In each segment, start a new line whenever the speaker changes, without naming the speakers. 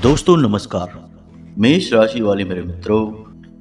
दोस्तों नमस्कार। मेष राशि वाले मेरे मित्रों,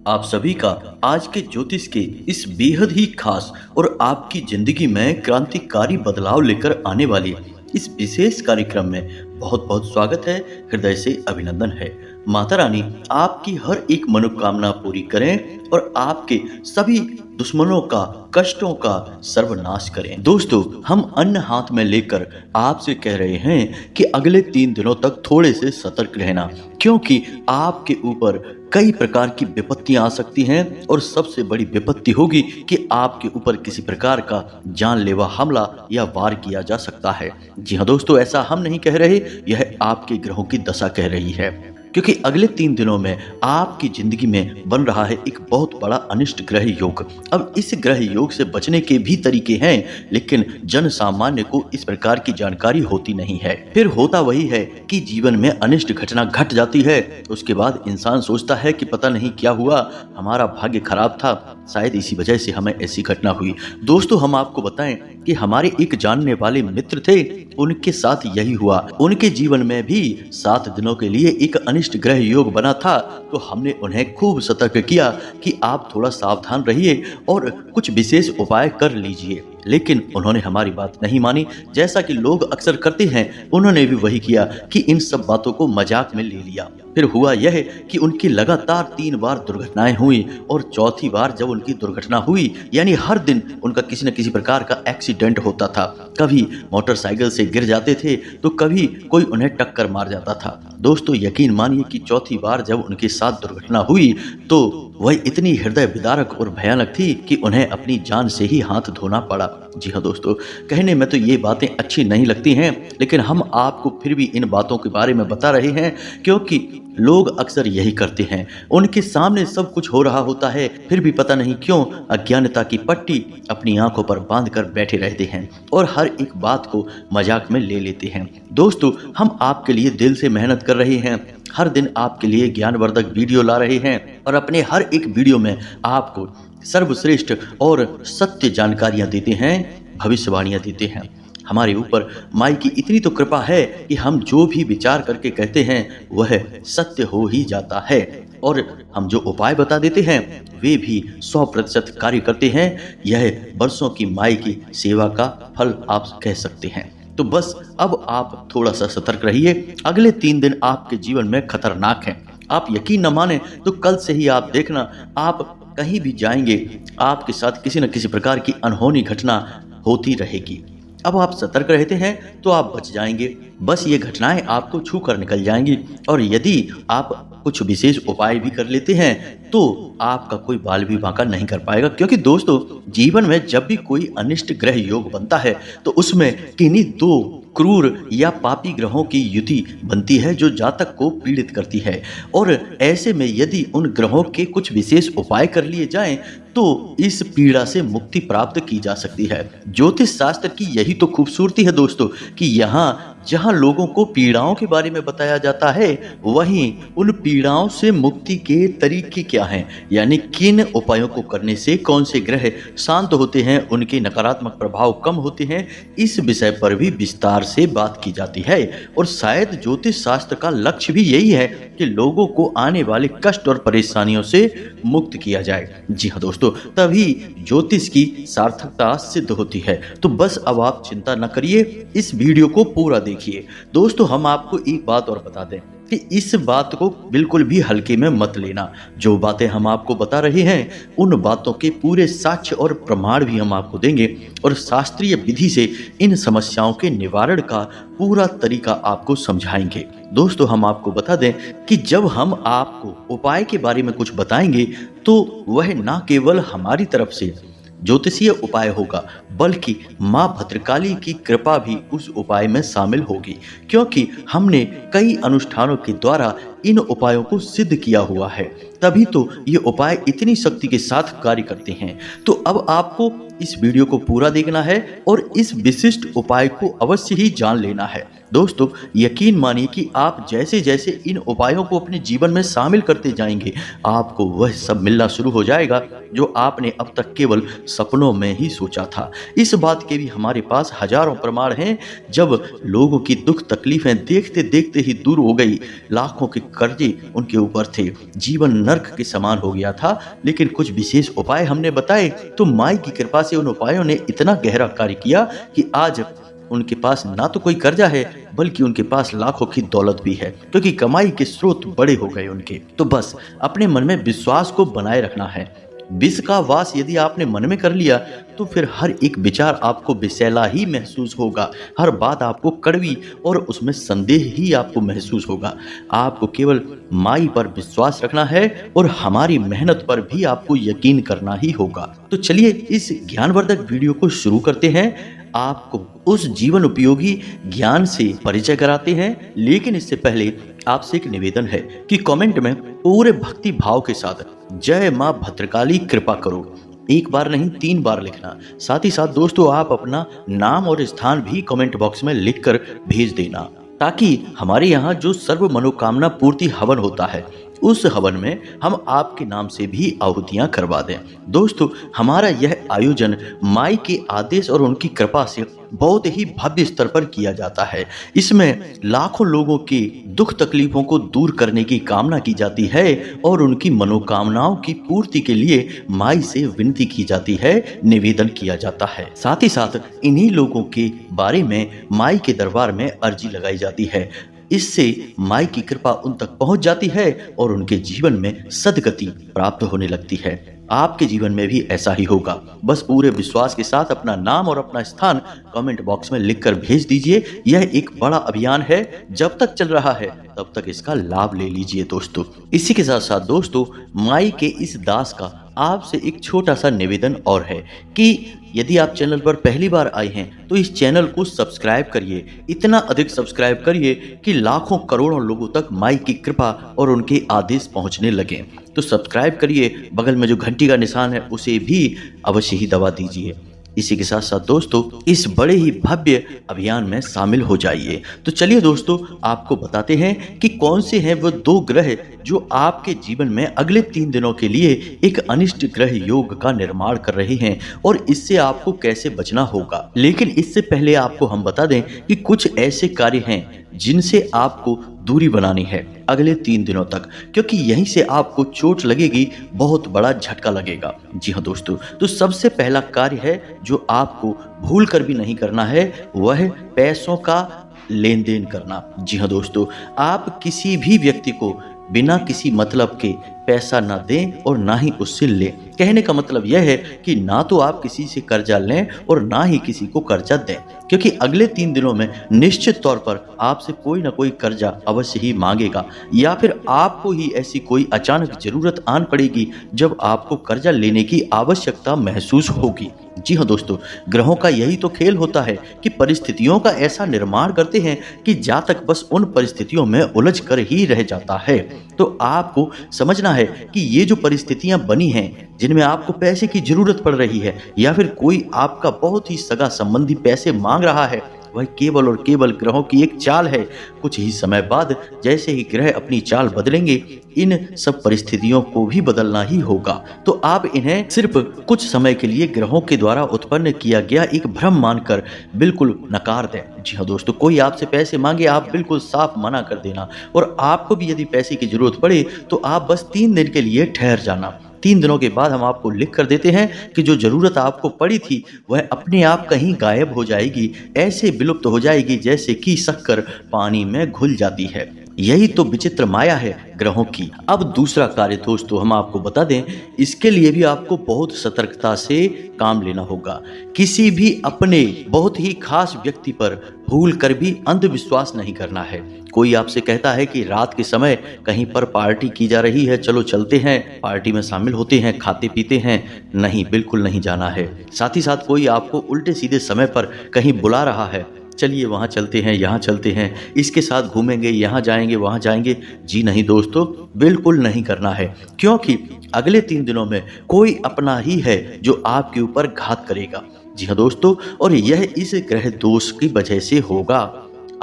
आप सभी का आज के ज्योतिष के इस बेहद ही खास और आपकी जिंदगी में क्रांतिकारी बदलाव लेकर आने वाली इस विशेष कार्यक्रम में बहुत बहुत स्वागत है। हृदय से अभिनंदन है। माता रानी आपकी हर एक मनोकामना पूरी करें और आपके सभी दुश्मनों का, कष्टों का सर्वनाश करें। दोस्तों, हम अन्न हाथ में लेकर आपसे कह रहे हैं कि अगले 3 दिनों तक थोड़े से सतर्क रहना, क्योंकि आपके ऊपर कई प्रकार की विपत्तियां आ सकती हैं और सबसे बड़ी विपत्ति होगी कि आपके ऊपर किसी प्रकार का जानलेवा हमला या वार किया जा सकता है। जी हाँ दोस्तों, ऐसा हम नहीं कह रहे, यह आपके ग्रहों की दशा कह रही है, क्योंकि अगले 3 दिनों में आपकी जिंदगी में बन रहा है एक बहुत बड़ा अनिष्ट ग्रह योग। अब इस ग्रह योग से बचने के भी तरीके हैं, लेकिन जन सामान्य को इस प्रकार की जानकारी होती नहीं है। फिर होता वही है कि जीवन में अनिष्ट घटना घट जाती है। उसके बाद इंसान सोचता है कि पता नहीं क्या हुआ, हमारा भाग्य खराब था, शायद इसी वजह से हमें ऐसी घटना हुई। दोस्तों, हम आपको बताएं कि हमारे एक जानने वाले मित्र थे, उनके साथ यही हुआ। उनके जीवन में भी 7 दिनों के लिए एक अनिष्ट ग्रह योग बना था, तो हमने उन्हें खूब सतर्क किया कि आप थोड़ा सावधान रहिए और कुछ विशेष उपाय कर लीजिए। लेकिन उन्होंने हमारी बात नहीं मानी। जैसा कि लोग अक्सर करते हैं, उन्होंने भी वही किया कि इन सब बातों को मजाक में ले लिया। फिर हुआ यह कि उनकी लगातार 3 बार दुर्घटनाएं हुई और चौथी बार जब उनकी दुर्घटना हुई, यानी हर दिन उनका किसी न किसी प्रकार का एक्सीडेंट होता था। कभी मोटरसाइकिल से गिर जाते थे तो कभी कोई उन्हें टक्कर मार जाता था। दोस्तों, यकीन मानिए कि चौथी बार जब उनके साथ दुर्घटना हुई तो वह इतनी हृदय विदारक और भयानक थी कि उन्हें अपनी जान से ही हाथ धोना पड़ा। जी हाँ दोस्तों, कहने में तो ये बातें अच्छी नहीं लगती हैं, लेकिन हम आपको फिर भी इन बातों के बारे में बता रहे हैं, क्योंकि लोग अक्सर यही करते हैं। उनके सामने सब कुछ हो रहा होता है, फिर भी पता नहीं क्यों अज्ञानता की पट्टी अपनी आंखों पर बांध कर बैठे रहते हैं और हर एक बात को मजाक में ले लेते हैं। दोस्तों, हम आपके लिए दिल से मेहनत कर रहे हैं, हर दिन आपके लिए ज्ञानवर्धक वीडियो ला रहे हैं और अपने हर एक वीडियो में आपको सर्वश्रेष्ठ और सत्य जानकारियां देते हैं, भविष्यवाणियां देते हैं। हमारे ऊपर माई की इतनी तो कृपा है कि हम जो भी विचार करके कहते हैं वह सत्य हो ही जाता है, और हम जो उपाय बता देते हैं वे भी 100% कार्य करते हैं। यह वर्षों की माई की सेवा का फल आप कह सकते हैं। तो बस अब आप थोड़ा सा सतर्क रहिए। अगले 3 दिन आपके जीवन में खतरनाक हैं। आप यकीन न माने तो कल से ही आप देखना, आप कहीं भी जाएंगे, आपके साथ किसी न किसी प्रकार की अनहोनी घटना होती रहेगी। अब आप सतर्क रहते हैं तो आप बच जाएंगे। बस ये घटनाएं आपको छू कर निकल जाएंगी, और यदि आप कुछ विशेष उपाय भी कर लेते हैं तो आपका कोई बाल भी बांका नहीं कर पाएगा। क्योंकि दोस्तों, जीवन में जब भी कोई अनिष्ट ग्रह योग बनता है तो उसमें किन्हीं 2 क्रूर या पापी ग्रहों की युति बनती है जो जातक को पीड़ित करती है, और ऐसे में यदि उन ग्रहों के कुछ विशेष उपाय कर लिए जाएं तो इस पीड़ा से मुक्ति प्राप्त की जा सकती है। ज्योतिष शास्त्र की यही तो खूबसूरती है दोस्तों, कि यहाँ जहाँ लोगों को पीड़ाओं के बारे में बताया जाता है, वहीं उन पीड़ाओं से मुक्ति के तरीके क्या हैं, यानी किन उपायों को करने से कौन से ग्रह शांत होते हैं, उनके नकारात्मक प्रभाव कम होते हैं, इस विषय पर भी विस्तार से बात की जाती है। और शायद ज्योतिष शास्त्र का लक्ष्य भी यही है कि लोगों को आने वाले कष्ट और परेशानियों से मुक्त किया जाए। जी हाँ दोस्तों, तभी ज्योतिष की सार्थकता सिद्ध होती है। तो बस अब आप चिंता न करिए, इस वीडियो को पूरा देखिए। दोस्तों, हम आपको एक बात और बता दें कि इस बात को बिल्कुल भी हल्के में मत लेना। जो बातें हम आपको बता रहे हैं उन बातों के पूरे साक्ष्य और प्रमाण भी हम आपको देंगे, और शास्त्रीय विधि से इन समस्याओं के निवारण का पूरा तरीका आपको समझाएंगे। दोस्तों, हम आपको बता दें कि जब हम आपको उपाय के बारे में कुछ बताएंगे तो वह ना केवल हमारी तरफ से ज्योतिषीय उपाय होगा, बल्कि माँ भद्रकाली की कृपा भी उस उपाय में शामिल होगी, क्योंकि हमने कई अनुष्ठानों के द्वारा इन उपायों को सिद्ध किया हुआ है, तभी तो ये उपाय इतनी शक्ति के साथ कार्य करते हैं। तो अब आपको इस वीडियो को पूरा देखना है और इस विशिष्ट उपाय को अवश्य ही जान लेना है। दोस्तों, यकीन मानिए कि आप जैसे जैसे इन उपायों को अपने जीवन में शामिल करते जाएंगे, आपको वह सब मिलना शुरू हो जाएगा जो आपने अब तक केवल सपनों में ही सोचा था। इस बात के भी हमारे पास हजारों प्रमाण हैं। जब लोगों की दुख तकलीफें देखते देखते ही दूर हो गई, लाखों के कर्जे उनके ऊपर थे, जीवन नर्क के समान हो गया था, लेकिन कुछ विशेष उपाय हमने बताए तो माई की कृपा से उन उपायों ने इतना गहरा कार्य किया कि आज उनके पास ना तो कोई कर्जा है, बल्कि उनके पास लाखों की दौलत भी है, क्योंकि कमाई के स्रोत बड़े हो गए उनके। तो बस अपने मन में विश्वास को बनाए रखना है। विष का वास यदि आपने मन में कर लिया तो फिर हर एक विचार आपको विषैला ही महसूस होगा, हर बात आपको कड़वी और उसमें संदेह ही आपको महसूस होगा। आपको केवल माई पर विश्वास रखना है और हमारी मेहनत पर भी आपको यकीन करना ही होगा। तो चलिए इस ज्ञानवर्धक वीडियो को शुरू करते हैं। आपको उस जीवन उपयोगी ज्ञान से परिचय कराते हैं, लेकिन इससे पहले आपसे एक निवेदन है कि कमेंट में पूरे भक्ति भाव के साथ जय मां भद्रकाली कृपा करो, एक बार नहीं 3 बार लिखना। साथ ही साथ दोस्तों, आप अपना नाम और स्थान भी कमेंट बॉक्स में लिखकर भेज देना, ताकि हमारे यहाँ जो सर्व मनोकामना पूर्ति हवन होता है, उस हवन में हम आपके नाम से भी आहुतियां करवा दें। दोस्तों, हमारा यह आयोजन माई के आदेश और उनकी कृपा से बहुत ही भव्य स्तर पर किया जाता है। इसमें लाखों लोगों के दुख तकलीफों को दूर करने की कामना की जाती है और उनकी मनोकामनाओं की पूर्ति के लिए माई से विनती की जाती है, निवेदन किया जाता है। साथ ही साथ इन्हीं लोगों के बारे में माई के दरबार में अर्जी लगाई जाती है। इससे माई की कृपा उन तक पहुंच जाती है और उनके जीवन में सद्गति प्राप्त होने लगती है। आपके जीवन में भी ऐसा ही होगा। बस पूरे विश्वास के साथ अपना नाम और अपना स्थान कमेंट बॉक्स में लिखकर भेज दीजिए। यह एक बड़ा अभियान है, जब तक चल रहा है तब तक इसका लाभ ले लीजिए दोस्तों। इसी के साथ साथ दोस्तों, माई के इस दास का आपसे एक छोटा सा निवेदन और है कि यदि आप चैनल पर पहली बार आए हैं तो इस चैनल को सब्सक्राइब करिए, इतना अधिक सब्सक्राइब करिए कि लाखों करोड़ों लोगों तक माई की कृपा और उनके आदेश पहुंचने लगे। तो सब्सक्राइब करिए, बगल में जो घंटी का निशान है उसे भी अवश्य ही दबा दीजिए। इसी के साथ साथ दोस्तों, इस बड़े ही भव्य अभियान में शामिल हो जाइए। तो चलिए दोस्तों, आपको बताते हैं कि कौन से हैं वो 2 ग्रह जो आपके जीवन में अगले 3 दिनों के लिए एक अनिष्ट ग्रह योग का निर्माण कर रहे हैं और इससे आपको कैसे बचना होगा। लेकिन इससे पहले आपको हम बता दें कि कुछ ऐसे कार्य हैं जिनसे आपको दूरी बनानी है अगले 3 दिनों तक, क्योंकि यहीं से आपको चोट लगेगी, बहुत बड़ा झटका लगेगा। जी हाँ दोस्तों, तो सबसे पहला कार्य है जो आपको भूल कर भी नहीं करना है, वह पैसों का लेन देन करना। जी हाँ दोस्तों, आप किसी भी व्यक्ति को बिना किसी मतलब के पैसा ना दें और ना ही उससे लें। कहने का मतलब यह है कि ना तो आप किसी से कर्जा लें और ना ही किसी को कर्जा दें, क्योंकि अगले 3 दिनों में निश्चित तौर पर आपसे कोई ना कोई कर्जा अवश्य ही मांगेगा, या फिर आपको ही ऐसी कोई अचानक जरूरत आन पड़ेगी जब आपको कर्जा लेने की आवश्यकता महसूस होगी। जी हाँ दोस्तों, ग्रहों का यही तो खेल होता है कि परिस्थितियों का ऐसा निर्माण करते हैं कि जा तक बस उन परिस्थितियों में उलझ कर ही रह जाता है। तो आपको समझना है कि ये जो परिस्थितियां बनी हैं, जिनमें आपको पैसे की जरूरत पड़ रही है या फिर कोई आपका बहुत ही सगा संबंधी पैसे मांग रहा है, वह केवल और केवल ग्रहों की एक चाल है। कुछ ही समय बाद जैसे ही ग्रह अपनी चाल बदलेंगे, इन सब परिस्थितियों को भी बदलना ही होगा। तो आप इन्हें सिर्फ कुछ समय के लिए ग्रहों के द्वारा उत्पन्न किया गया एक भ्रम मानकर बिल्कुल नकार दें। जी हाँ दोस्तों, कोई आपसे पैसे मांगे, आप बिल्कुल साफ मना कर देना, और आपको भी यदि पैसे की जरूरत पड़े तो आप बस 3 दिन के लिए ठहर जाना। 3 दिनों के बाद हम आपको लिख कर देते हैं कि जो जरूरत आपको पड़ी थी वह अपने आप कहीं गायब हो जाएगी, ऐसे विलुप्त हो जाएगी जैसे कि शक्कर पानी में घुल जाती है। यही तो विचित्र माया है ग्रहों की। अब दूसरा कार्य दोस्तों हम आपको बता दें, इसके लिए भी आपको बहुत सतर्कता से काम लेना होगा। किसी भी अपने बहुत ही खास व्यक्ति पर भूल कर भी अंधविश्वास नहीं करना है। कोई आपसे कहता है कि रात के समय कहीं पर पार्टी की जा रही है, चलो चलते हैं, पार्टी में शामिल होते हैं, खाते पीते हैं। नहीं, बिल्कुल नहीं जाना है। साथ ही साथ कोई आपको उल्टे सीधे समय पर कहीं बुला रहा है, चलिए वहाँ चलते हैं, यहाँ चलते हैं, इसके साथ घूमेंगे, यहाँ जाएंगे, वहाँ जाएंगे। जी नहीं दोस्तों, बिल्कुल नहीं करना है, क्योंकि अगले 3 दिनों में कोई अपना ही है जो आपके ऊपर घात करेगा। जी हाँ दोस्तों, और यह इस ग्रह दोष की वजह से होगा।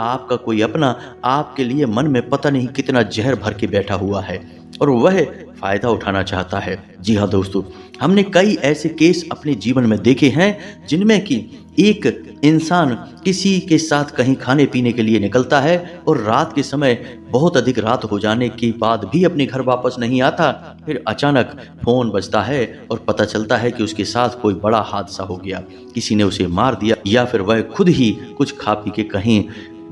आपका कोई अपना आपके लिए मन में पता नहीं कितना जहर भर के बैठा हुआ है और वह फायदा उठाना चाहता है। जी हाँ दोस्तों, हमने कई ऐसे केस अपने जीवन में देखे हैं जिनमें कि एक इंसान किसी के साथ कहीं खाने पीने के लिए निकलता है और रात के समय बहुत अधिक रात हो जाने के बाद भी अपने घर वापस नहीं आता। फिर अचानक फोन बजता है और पता चलता है कि उसके साथ कोई बड़ा हादसा हो गया, किसी ने उसे मार दिया या फिर वह खुद ही कुछ खा पी के कहीं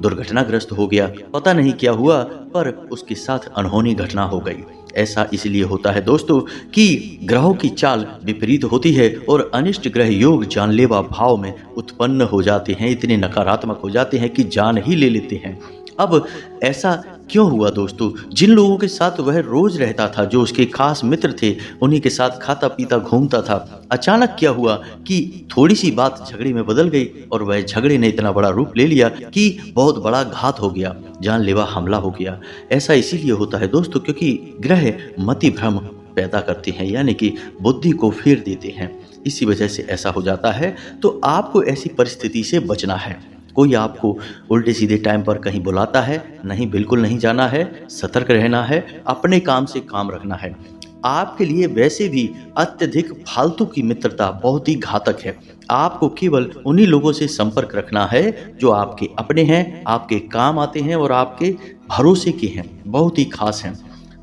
दुर्घटनाग्रस्त हो गया। पता नहीं क्या हुआ, पर उसके साथ अनहोनी घटना हो गई। ऐसा इसलिए होता है दोस्तों कि ग्रहों की चाल विपरीत होती है और अनिष्ट ग्रह योग जानलेवा भाव में उत्पन्न हो जाते हैं, इतने नकारात्मक हो जाते हैं कि जान ही ले लेते हैं। अब ऐसा क्यों हुआ दोस्तों? जिन लोगों के साथ वह रोज रहता था, जो उसके खास मित्र थे, उन्हीं के साथ खाता पीता घूमता था, अचानक क्या हुआ कि थोड़ी सी बात झगड़े में बदल गई और वह झगड़े ने इतना बड़ा रूप ले लिया कि बहुत बड़ा घात हो गया, जानलेवा हमला हो गया। ऐसा इसीलिए होता है दोस्तों क्योंकि ग्रह मति भ्रम पैदा करते हैं, यानी कि बुद्धि को फेर देते हैं। इसी वजह से ऐसा हो जाता है। तो आपको ऐसी परिस्थिति से बचना है। कोई आपको उल्टे सीधे टाइम पर कहीं बुलाता है, नहीं, बिल्कुल नहीं जाना है, सतर्क रहना है, अपने काम से काम रखना है। आपके लिए वैसे भी अत्यधिक फालतू की मित्रता बहुत ही घातक है। आपको केवल उन्हीं लोगों से संपर्क रखना है जो आपके अपने हैं, आपके काम आते हैं और आपके भरोसे के हैं, बहुत ही खास हैं।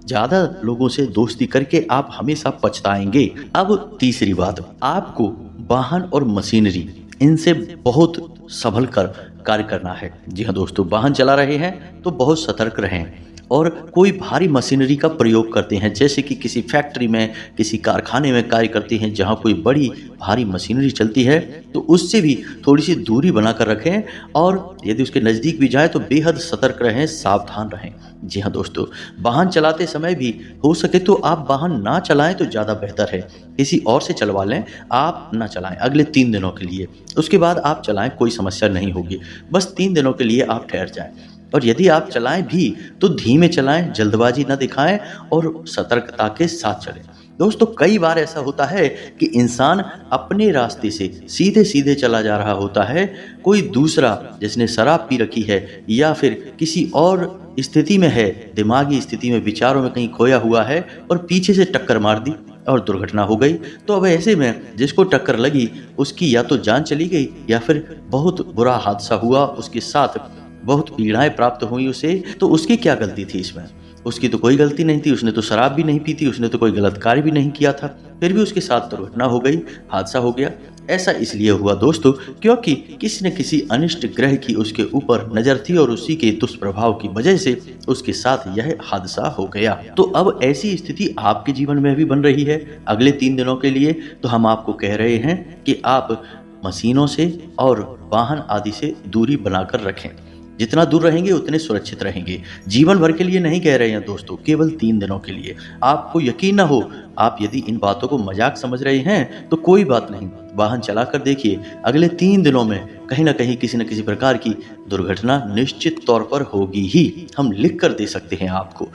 ज्यादा लोगों से दोस्ती करके आप हमेशा पछताएंगे। अब तीसरी बात, आपको वाहन और मशीनरी इनसे बहुत संभल कर कार्य करना है। जी हाँ दोस्तों, वाहन चला रहे हैं तो बहुत सतर्क रहें और कोई भारी मशीनरी का प्रयोग करते हैं, जैसे कि किसी फैक्ट्री में, किसी कारखाने में कार्य करते हैं जहां कोई बड़ी भारी मशीनरी चलती है, तो उससे भी थोड़ी सी दूरी बनाकर रखें और यदि उसके नज़दीक भी जाए तो बेहद सतर्क रहें, सावधान रहें। जी हाँ दोस्तों, वाहन चलाते समय भी हो सके तो आप वाहन ना चलाएं तो ज़्यादा बेहतर है। किसी और से चलवा लें, आप ना चलाएं अगले 3 दिनों के लिए। उसके बाद आप चलाएं, कोई समस्या नहीं होगी। बस 3 दिनों के लिए आप ठहर जाएं। और यदि आप चलाएं भी तो धीमे चलाएं, जल्दबाजी न दिखाएं और सतर्कता के साथ चलें। दोस्तों, कई बार ऐसा होता है कि इंसान अपने रास्ते से सीधे सीधे चला जा रहा होता है, कोई दूसरा जिसने शराब पी रखी है या फिर किसी और स्थिति में है, दिमागी स्थिति में, विचारों में कहीं खोया हुआ है और पीछे से टक्कर मार दी और दुर्घटना हो गई। तो अब ऐसे में जिसको टक्कर लगी उसकी या तो जान चली गई या फिर बहुत बुरा हादसा हुआ, उसके साथ बहुत पीड़ाएं प्राप्त हुई उसे। तो उसकी क्या गलती थी इसमें? उसकी तो कोई गलती नहीं थी, उसने तो शराब भी नहीं पी थी, उसने तो कोई गलत कार्य भी नहीं किया था, फिर भी उसके साथ दुर्घटना हो गई, हादसा हो गया। ऐसा इसलिए हुआ दोस्तों क्योंकि किसी न किसी अनिष्ट ग्रह की उसके ऊपर नजर थी और उसी के दुष्प्रभाव की वजह से उसके साथ यह हादसा हो गया। तो अब ऐसी स्थिति आपके जीवन में भी बन रही है अगले 3 दिनों के लिए। तो हम आपको कह रहे हैं कि आप मशीनों से और वाहन आदि से दूरी बनाकर रखें। जितना दूर रहेंगे उतने सुरक्षित रहेंगे। जीवन भर के लिए नहीं कह रहे हैं दोस्तों, केवल 3 दिनों के लिए। आपको यकीन ना हो, आप यदि इन बातों को मजाक समझ रहे हैं तो कोई बात नहीं, वाहन चलाकर देखिए, अगले 3 दिनों में कहीं ना कहीं किसी न किसी प्रकार की दुर्घटना निश्चित तौर पर होगी ही। हम लिख कर दे सकते हैं आपको।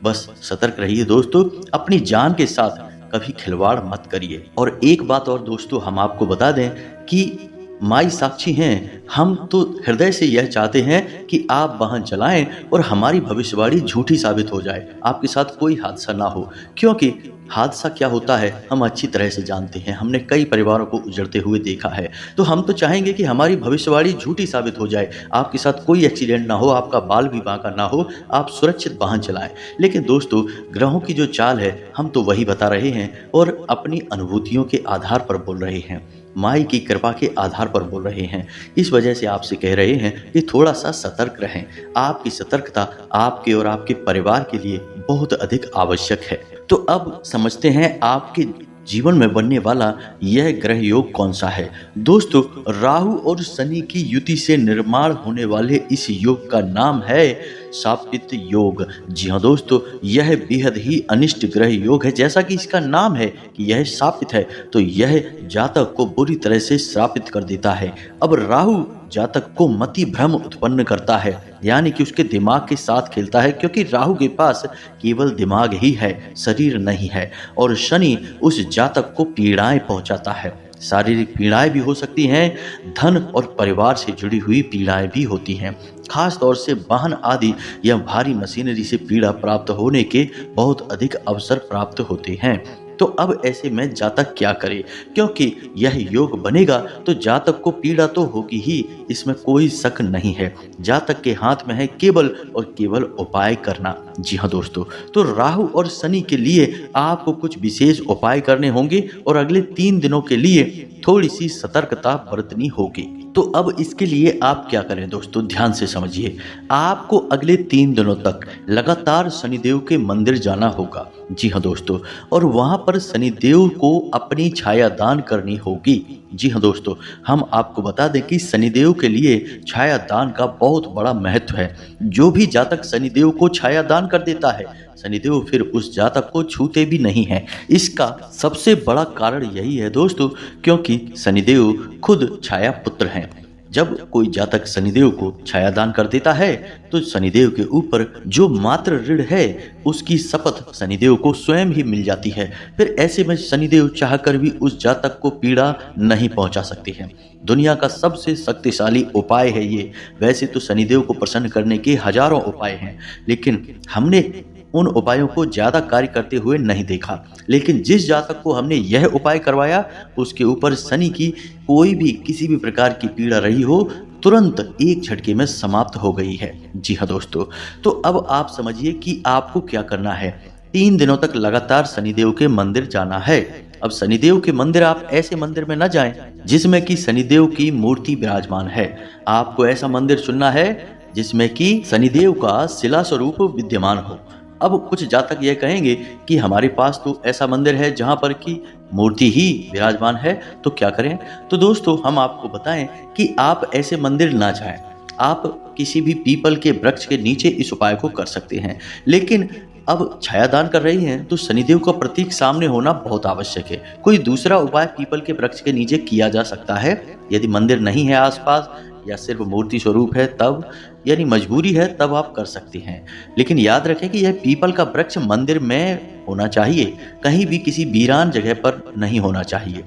बस सतर्क रहिए दोस्तों, अपनी जान के साथ कभी खिलवाड़ मत करिए। और एक बात और दोस्तों, हम आपको बता दें कि माई साक्षी हैं, हम तो हृदय से यह चाहते हैं कि आप वाहन चलाएं और हमारी भविष्यवाणी झूठी साबित हो जाए, आपके साथ कोई हादसा ना हो। क्योंकि हादसा क्या होता है हम अच्छी तरह से जानते हैं, हमने कई परिवारों को उजड़ते हुए देखा है। तो हम तो चाहेंगे कि हमारी भविष्यवाणी झूठी साबित हो जाए, आपके साथ कोई एक्सीडेंट ना हो, आपका बाल भी बांका ना हो, आप सुरक्षित वाहन चलाएं। लेकिन दोस्तों, ग्रहों की जो चाल है हम तो वही बता रहे हैं और अपनी अनुभूतियों के आधार पर बोल रहे हैं, माई की कृपा के आधार पर बोल रहे हैं। इस वजह से आपसे कह रहे हैं कि थोड़ा सा सतर्क रहें। आपकी सतर्कता आपके और आपके परिवार के लिए बहुत अधिक आवश्यक है। तो अब समझते हैं आपके जीवन में बनने वाला यह ग्रह योग कौन सा है। दोस्तों, राहु और शनि की युति से निर्माण होने वाले इस योग का नाम है शापित योग। जी हाँ दोस्तों, यह बेहद ही अनिष्ट ग्रह योग है। जैसा कि इसका नाम है कि यह शापित है, तो यह जातक को बुरी तरह से श्रापित कर देता है। अब राहु जातक को मति भ्रम उत्पन्न करता है, यानी कि उसके दिमाग के साथ खेलता है, क्योंकि राहु के पास केवल दिमाग ही है, शरीर नहीं है। और शनि उस जातक को पीड़ाएं पहुंचाता है। शारीरिक पीड़ाएं भी हो सकती हैं, धन और परिवार से जुड़ी हुई पीड़ाएं भी होती हैं। खास तौर से वाहन आदि या भारी मशीनरी से पीड़ा प्राप्त होने के बहुत अधिक अवसर प्राप्त होते हैं। तो अब ऐसे में जातक क्या करे, क्योंकि यह योग बनेगा तो जातक को पीड़ा तो होगी ही, इसमें कोई शक नहीं है। जातक के हाथ में है केवल और केवल उपाय करना। जी हाँ दोस्तों, तो राहु और शनि के लिए आपको कुछ विशेष उपाय करने होंगे और अगले 3 दिनों के लिए थोड़ी सी सतर्कता बरतनी होगी। तो अब इसके लिए आप क्या करें दोस्तों, ध्यान से समझिए। आपको अगले 3 दिनों तक लगातार शनिदेव के मंदिर जाना होगा। जी हाँ दोस्तों, और वहां पर शनिदेव को अपनी छाया दान करनी होगी। जी हाँ दोस्तों, हम आपको बता दें कि शनिदेव के लिए छाया दान का बहुत बड़ा महत्व है। जो भी जातक शनिदेव को छाया दान कर देता है, शनिदेव फिर उस जातक को छूते भी नहीं है। इसका सबसे बड़ा कारण यही है दोस्तों, क्योंकि शनिदेव खुद छाया पुत्र हैं। जब कोई जातक शनिदेव को छाया दान कर देता है तो शनिदेव के ऊपर जो मात्र ऋण है उसकी शपथ शनिदेव को स्वयं ही मिल जाती है। फिर ऐसे में शनिदेव चाहकर भी उस जातक को पीड़ा नहीं पहुंचा सकते हैं। दुनिया का सबसे शक्तिशाली उपाय है ये। वैसे तो शनिदेव को प्रसन्न करने के हजारों उपाय हैं, लेकिन हमने उन उपायों को ज्यादा कार्य करते हुए नहीं देखा। लेकिन जिस जातक को हमने यह उपाय करवाया, उसके ऊपर शनि की कोई भी किसी भी प्रकार की पीड़ा रही हो, तुरंत एक झटके में समाप्त हो गई है। जी हाँ दोस्तों, तो अब आप समझिए कि आपको क्या करना है। 3 दिनों तक लगातार शनिदेव के मंदिर जाना है। अब शनिदेव के मंदिर, आप ऐसे मंदिर में न जाएं जिसमें कि शनिदेव की मूर्ति विराजमान है। आपको ऐसा मंदिर चुनना है जिसमें कि शनिदेव का शिला स्वरूप विद्यमान हो। अब कुछ जातक यह कहेंगे कि हमारे पास तो ऐसा मंदिर है जहां पर की मूर्ति ही विराजमान है, तो क्या करें। तो दोस्तों, हम आपको बताएं कि आप ऐसे मंदिर ना जाएं। आप किसी भी पीपल के वृक्ष के नीचे इस उपाय को कर सकते हैं। लेकिन अब छायादान कर रही हैं तो शनिदेव का प्रतीक सामने होना बहुत आवश्यक है। कोई दूसरा उपाय पीपल के वृक्ष के नीचे किया जा सकता है। यदि मंदिर नहीं है आसपास या सिर्फ मूर्ति स्वरूप है, तब यानी मजबूरी है, तब आप कर सकते हैं। लेकिन याद रखें कि यह पीपल का वृक्ष मंदिर में होना चाहिए, कहीं भी किसी वीरान जगह पर नहीं होना चाहिए।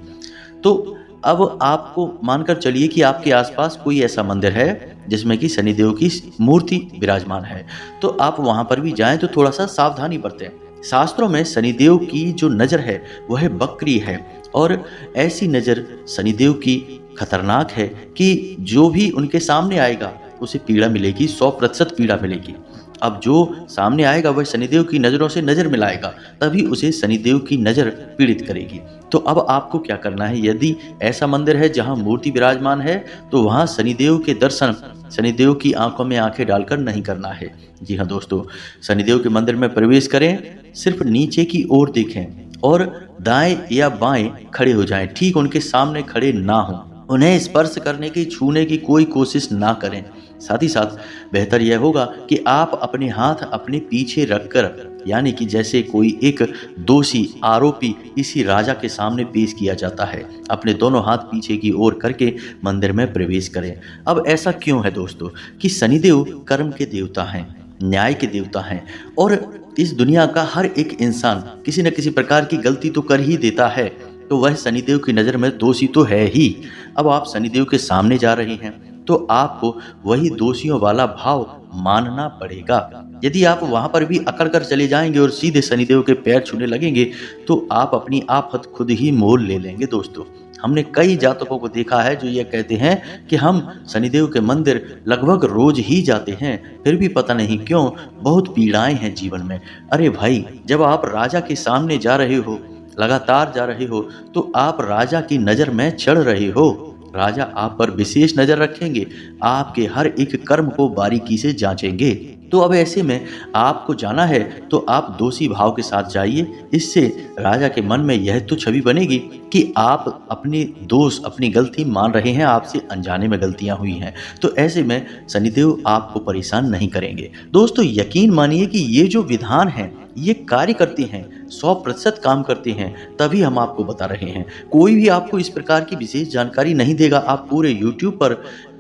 तो अब आपको मानकर चलिए कि आपके आसपास कोई ऐसा मंदिर है जिसमें कि शनिदेव की मूर्ति विराजमान है, तो आप वहां पर भी जाएं तो थोड़ा सा सावधानी बरतें। शास्त्रों में शनिदेव की जो नज़र है वह बकरी है, और ऐसी नज़र शनिदेव की खतरनाक है कि जो भी उनके सामने आएगा उसे पीड़ा मिलेगी, 100% पीड़ा मिलेगी। अब जो सामने आएगा वह शनिदेव की नज़रों से नज़र मिलाएगा, तभी उसे शनिदेव की नज़र पीड़ित करेगी। तो अब आपको क्या करना है, यदि ऐसा मंदिर है जहां मूर्ति विराजमान है तो वहां शनिदेव के दर्शन शनिदेव की आंखों में आंखें डालकर नहीं करना है। जी हाँ दोस्तों, शनिदेव के मंदिर में प्रवेश करें, सिर्फ नीचे की ओर देखें और दाएं या बाएं खड़े हो जाएं, ठीक उनके सामने खड़े ना हों। उन्हें स्पर्श करने की, छूने की कोई कोशिश ना करें। साथ ही साथ बेहतर यह होगा कि आप अपने हाथ अपने पीछे रखकर, यानी कि जैसे कोई एक दोषी आरोपी इसी राजा के सामने पेश किया जाता है, अपने दोनों हाथ पीछे की ओर करके मंदिर में प्रवेश करें। अब ऐसा क्यों है दोस्तों कि शनिदेव कर्म के देवता हैं, न्याय के देवता हैं, और इस दुनिया का हर एक इंसान किसी न किसी प्रकार की गलती तो कर ही देता है, तो वह शनिदेव की नज़र में दोषी तो है ही। अब आप शनिदेव के सामने जा रहे हैं तो आपको वही दोषियों वाला भाव मानना पड़ेगा। यदि आप वहां पर भी अकड़ कर चले जाएंगे और सीधे शनिदेव के पैर छूने लगेंगे तो आप अपनी आफत खुद ही मोल ले लेंगे। दोस्तों, हमने कई जातकों को देखा है जो ये कहते हैं कि हम शनिदेव के मंदिर लगभग रोज ही जाते हैं, फिर भी पता नहीं क्यों बहुत पीड़ाएं हैं जीवन में। अरे भाई, जब आप राजा के सामने जा रहे हो, लगातार जा रहे हो, तो आप राजा की नज़र में चढ़ रहे हो। राजा आप पर विशेष नज़र रखेंगे, आपके हर एक कर्म को बारीकी से जांचेंगे। तो अब ऐसे में आपको जाना है तो आप दोषी भाव के साथ जाइए। इससे राजा के मन में यह तो छवि बनेगी कि आप अपने दोष, अपनी गलती मान रहे हैं, आपसे अनजाने में गलतियां हुई हैं। तो ऐसे में शनिदेव आपको परेशान नहीं करेंगे। दोस्तों, यकीन मानिए कि ये जो विधान हैं ये कार्य करते हैं, 100% काम करते हैं, तभी हम आपको बता रहे हैं। कोई भी आपको इस प्रकार की विशेष जानकारी नहीं देगा। आप पूरे YouTube पर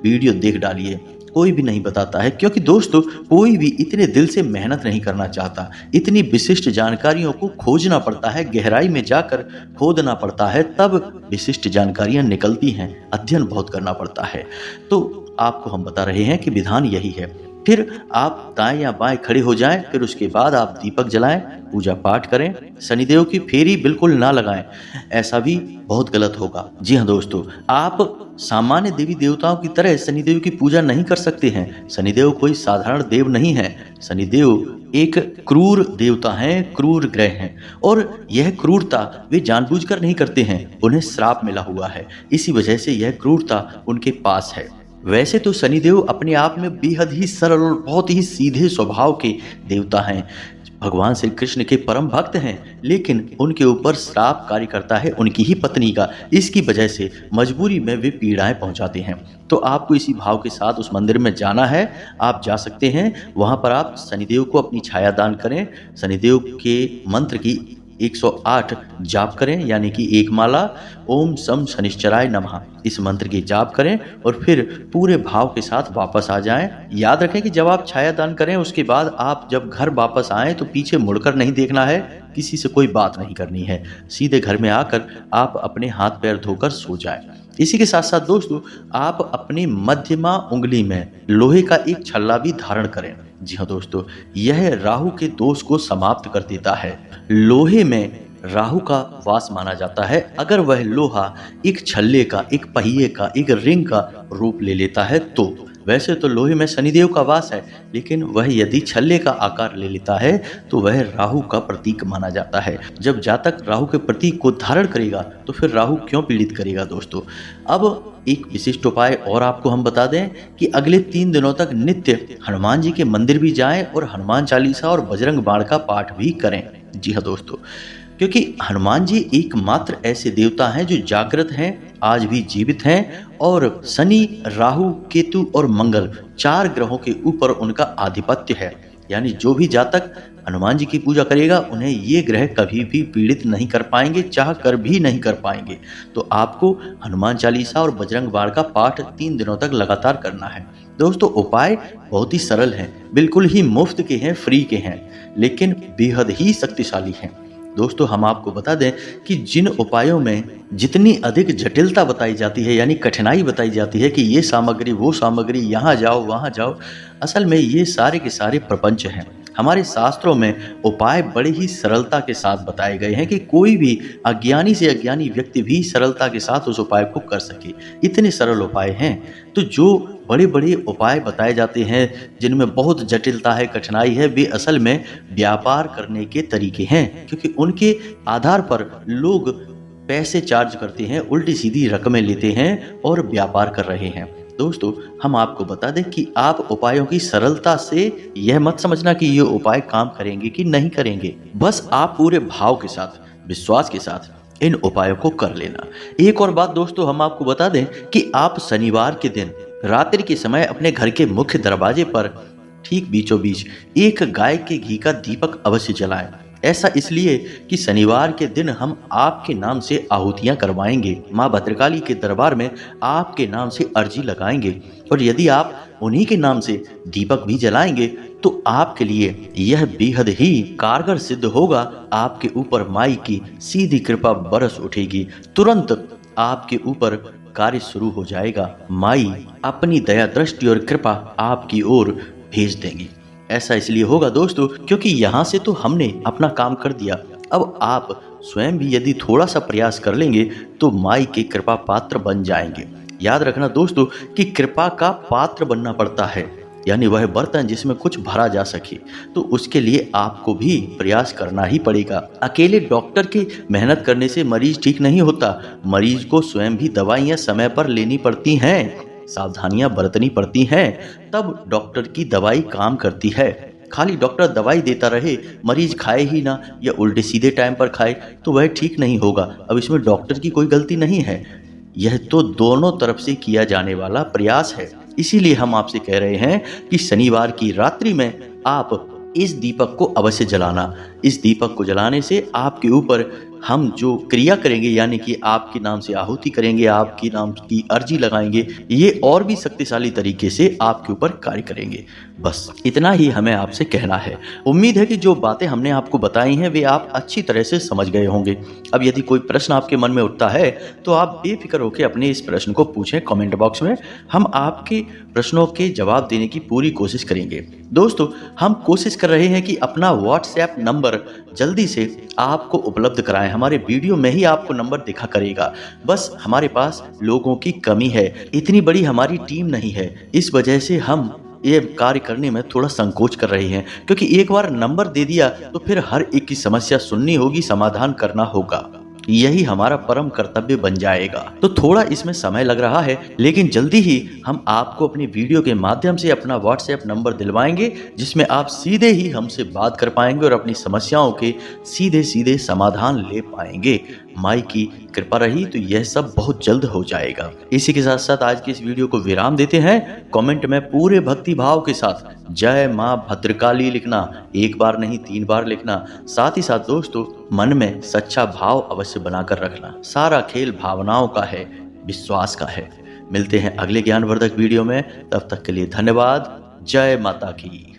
वीडियो देख डालिए। कोई भी नहीं बताता है, क्योंकि दोस्तों कोई भी इतने दिल से मेहनत नहीं करना चाहता। इतनी विशिष्ट जानकारियों को खोजना पड़ता है, गहराई में जाकर खोदना पड़ता है, तब विशिष्ट जानकारियां निकलती हैं। अध्ययन बहुत करना पड़ता है। तो आपको हम बता रहे हैं कि विधान यही है। फिर आप दाएं या बाएं खड़े हो जाएं, फिर उसके बाद आप दीपक जलाएं, पूजा पाठ करें। शनिदेव की फेरी बिल्कुल ना लगाएं, ऐसा भी बहुत गलत होगा। जी हाँ दोस्तों, आप सामान्य देवी देवताओं की तरह शनिदेव की पूजा नहीं कर सकते हैं। शनिदेव कोई साधारण देव नहीं है। शनिदेव एक क्रूर देवता हैं, क्रूर ग्रह हैं, और यह क्रूरता वे जानबूझकर नहीं करते हैं, उन्हें श्राप मिला हुआ है। इसी वजह से यह क्रूरता उनके पास है। वैसे तो शनिदेव अपने आप में बेहद ही सरल और बहुत ही सीधे स्वभाव के देवता हैं, भगवान श्री कृष्ण के परम भक्त हैं, लेकिन उनके ऊपर श्राप कार्य करता है उनकी ही पत्नी का। इसकी वजह से मजबूरी में वे पीड़ाएं पहुंचाते हैं। तो आपको इसी भाव के साथ उस मंदिर में जाना है, आप जा सकते हैं। वहां पर आप शनिदेव को अपनी छाया दान करें, शनिदेव के मंत्र की 108 जाप करें, यानी कि एक माला ओम सम शनिश्चराय नमः इस मंत्र की जाप करें, और फिर पूरे भाव के साथ वापस आ जाएं। याद रखें कि जब आप छाया दान करें उसके बाद आप जब घर वापस आएं तो पीछे मुड़कर नहीं देखना है, किसी से कोई बात नहीं करनी है। सीधे घर में आकर आप अपने हाथ पैर धोकर सो जाएं। इसी के साथ साथ दोस्तों, आप अपनी मध्यमा उंगली में लोहे का एक छल्ला भी धारण करें। जी हाँ दोस्तों, यह राहु के दोष को समाप्त कर देता है। लोहे में राहु का वास माना जाता है। अगर वह लोहा एक छल्ले का, एक पहिए का, एक रिंग का रूप ले लेता है तो वैसे तो लोहे में शनिदेव का वास है, लेकिन वह यदि छल्ले का आकार ले लेता है तो वह राहु का प्रतीक माना जाता है। जब जातक राहु के प्रतीक को धारण करेगा तो फिर राहु क्यों पीड़ित करेगा दोस्तों। अब एक विशिष्ट उपाय और आपको हम बता दें कि अगले 3 दिनों तक नित्य हनुमान जी के मंदिर भी जाएं और हनुमान चालीसा और बजरंग बाण का पाठ भी करें। जी हाँ दोस्तों, क्योंकि हनुमान जी एकमात्र ऐसे देवता हैं जो जागृत हैं, आज भी जीवित हैं, और शनि, राहु, केतु और मंगल 4 ग्रहों के ऊपर उनका आधिपत्य है। यानी जो भी जातक हनुमान जी की पूजा करेगा उन्हें ये ग्रह कभी भी पीड़ित नहीं कर पाएंगे, चाह कर भी नहीं कर पाएंगे। तो आपको हनुमान चालीसा और बजरंग बाण का पाठ 3 दिनों तक लगातार करना है। दोस्तों उपाय बहुत ही सरल हैं, बिल्कुल ही मुफ्त के हैं, फ्री के हैं, लेकिन बेहद ही शक्तिशाली हैं। दोस्तों हम आपको बता दें कि जिन उपायों में जितनी अधिक जटिलता बताई जाती है, यानी कठिनाई बताई जाती है कि ये सामग्री, वो सामग्री, यहाँ जाओ, वहाँ जाओ, असल में ये सारे के सारे प्रपंच हैं। हमारे शास्त्रों में उपाय बड़े ही सरलता के साथ बताए गए हैं कि कोई भी अज्ञानी से अज्ञानी व्यक्ति भी सरलता के साथ उस उपाय को कर सके। इतने सरल उपाय हैं। तो जो बड़े बड़े उपाय बताए जाते हैं जिनमें बहुत जटिलता है, कठिनाई है, वे असल में व्यापार करने के तरीके हैं, क्योंकि उनके आधार पर लोग पैसे चार्ज करते हैं, उल्टी सीधी रकमें लेते हैं और व्यापार कर रहे हैं। दोस्तों हम आपको बता दें कि आप उपायों की सरलता से यह मत समझना कि ये उपाय काम करेंगे कि नहीं करेंगे, बस आप पूरे भाव के साथ, विश्वास के साथ इन उपायों को कर लेना। एक और बात दोस्तों हम आपको बता दें कि आप शनिवार के दिन रात्रि के समय अपने घर के मुख्य दरवाजे पर ठीक बीचों बीच एक गाय के घी का दीपक अवश्य जलाएं। ऐसा इसलिए कि शनिवार के दिन हम आपके नाम से आहुतियां करवाएंगे, माँ भद्रकाली के दरबार में आपके नाम से अर्जी लगाएंगे, और यदि आप उन्हीं के नाम से दीपक भी जलाएंगे तो आपके लिए यह बेहद ही कारगर सिद्ध होगा। आपके ऊपर माई की सीधी कृपा बरस उठेगी, तुरंत आपके ऊपर कार्य शुरू हो जाएगा। माई अपनी दया दृष्टि और कृपा आपकी ओर भेज देंगी। ऐसा इसलिए होगा दोस्तों क्योंकि यहाँ से तो हमने अपना काम कर दिया, अब आप स्वयं भी यदि थोड़ा सा प्रयास कर लेंगे तो माई के कृपा पात्र बन जाएंगे। याद रखना दोस्तों कि कृपा का पात्र बनना पड़ता है, यानी वह बर्तन जिसमें कुछ भरा जा सके, तो उसके लिए आपको भी प्रयास करना ही पड़ेगा। अकेले डॉक्टर की मेहनत करने से मरीज ठीक नहीं होता, मरीज को स्वयं भी दवाइयाँ समय पर लेनी पड़ती हैं, सावधानियां बरतनी पड़ती हैं, तब डॉक्टर की दवाई काम करती है। खाली डॉक्टर दवाई देता रहे, मरीज खाए ही ना या उल्टे सीधे टाइम पर खाए तो वह ठीक नहीं होगा। अब इसमें डॉक्टर की कोई गलती नहीं है, यह तो दोनों तरफ से किया जाने वाला प्रयास है। इसीलिए हम आपसे कह रहे हैं कि शनिवार की रात्रि में आप इस दीपक को अवश्य जलाना। इस दीपक को जलाने से आपके ऊपर हम जो क्रिया करेंगे यानी कि आपके नाम से आहुति करेंगे, आपके नाम की अर्जी लगाएंगे, ये और भी शक्तिशाली तरीके से आपके ऊपर कार्य करेंगे। बस इतना ही हमें आपसे कहना है। उम्मीद है कि जो बातें हमने आपको बताई हैं वे आप अच्छी तरह से समझ गए होंगे। अब यदि कोई प्रश्न आपके मन में उठता है तो आप बेफिक्र होकर अपने इस प्रश्न को पूछें कमेंट बॉक्स में। हम आपके प्रश्नों के जवाब देने की पूरी कोशिश करेंगे। दोस्तों, हम कोशिश कर रहे हैं कि अपना व्हाट्सएप नंबर जल्दी से आपको उपलब्ध कराएं। हमारे वीडियो में ही आपको नंबर दिखा करेगा। बस हमारे पास लोगों की कमी है, इतनी बड़ी हमारी टीम नहीं है। इस वजह से हम ये कार्य करने में थोड़ा संकोच कर रहे हैं, क्योंकि एक बार नंबर दे दिया तो फिर हर एक की समस्या सुननी होगी, समाधान करना होगा। यही हमारा परम कर्तव्य बन जाएगा। तो थोड़ा इसमें समय लग रहा है, लेकिन जल्दी ही हम आपको अपनी वीडियो के माध्यम से अपना व्हाट्सएप नंबर दिलवाएंगे, जिसमें आप सीधे ही हमसे बात कर पाएंगे और अपनी समस्याओं के सीधे सीधे समाधान ले पाएंगे। माई की कृपा रही तो यह सब बहुत जल्द हो जाएगा। इसी के साथ साथ आज की इस वीडियो को विराम देते हैं। कमेंट में पूरे भक्ति भाव के साथ जय मां भद्रकाली लिखना, एक बार नहीं 3 बार लिखना। साथ ही साथ दोस्तों, मन में सच्चा भाव अवश्य बनाकर रखना। सारा खेल भावनाओं का है, विश्वास का है। मिलते हैं अगले ज्ञानवर्धक वीडियो में, तब तक के लिए धन्यवाद। जय माता की।